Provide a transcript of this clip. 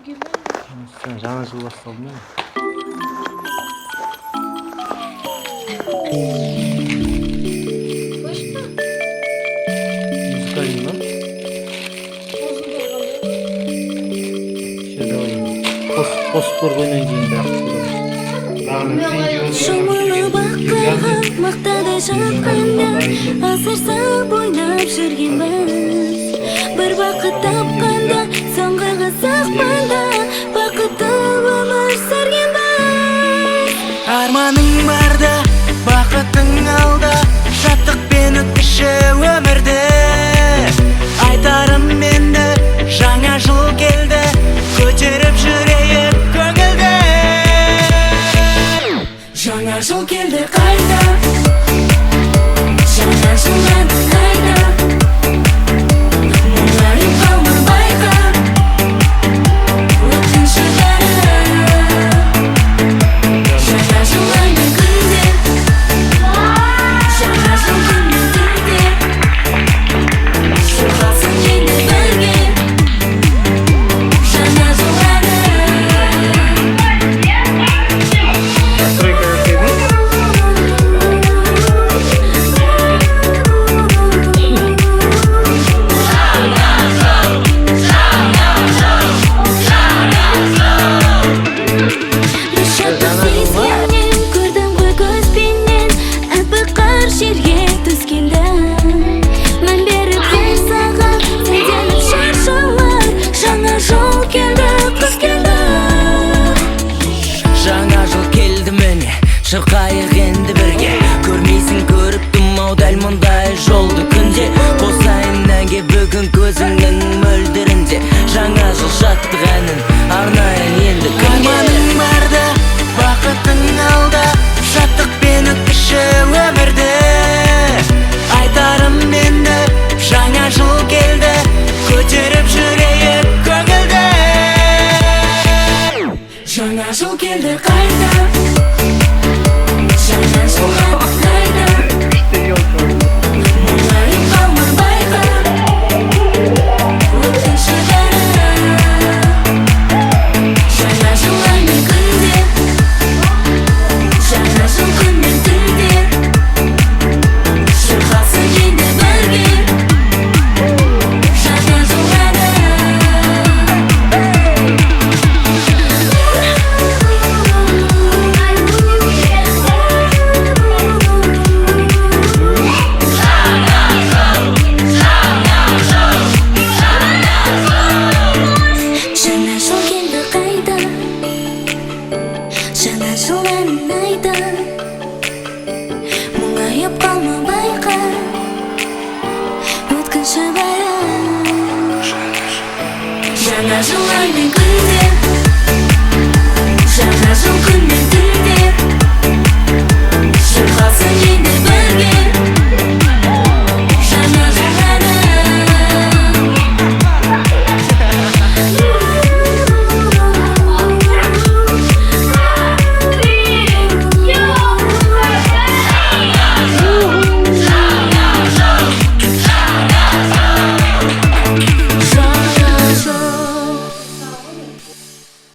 Жаңа жыл басталды ма? Музыкальный, да? Постпор ойнайын деген Шомылы баққаға мақтадай жатқанда асырса бойнап жүргенбіз. Бір бақыт тапқанда соңғыға сақпанда бақытты өмір сүргенбіз. Арманың барда, бақытың алда, шаттықпен өткізші өмірді. Айтарым менді, жаңа жыл келді, көтеріп жүрейік көңілді. Жаңа жыл келді қайта, жаңа жылдан қайта, мұңайып қалма байқа, өткінші бәрі. Жаңа жыл айның күнде, жаңа жыл күннің түнде, жылғасын енді бірге, жаңа жыл әні. Көрдім ғой көзбенен әппақ қар жерге түскенді. Мән беріп бір саған сәлденіп шаршалар. Жаңа жыл келді, қыз келді. Жаңа жыл келді міне, шырқайық енді бірге. Көрмейсің көріп тұмау дәл мұндай жолды күнде. Қосайын әнге бүгін көзіңнің мөлдірінде. Жаңа жыл жаттық әнін арнайын енді күнге. Арманың барда, бақытың алда, шаттықпен өткізші өмірді. Айтарым менді, жаңа жыл келді, көтеріп жүрейік көңілді. Жаңа жыл келді қайта, жаңа жылдан қайта, мұңайып қалма байқа, өткінші бәрі. Жаңа жыл айның күнде, жаңа жыл күннің түнде, жылғасын енді бірге, жаңа жыл әні. Жаңа жыл келді қайта, жаңа жыл әнін айта, мұңайып қалма байқа, өткінші бәрі. Жаңа жыл айның күнде, жаңа жыл күннің түнде,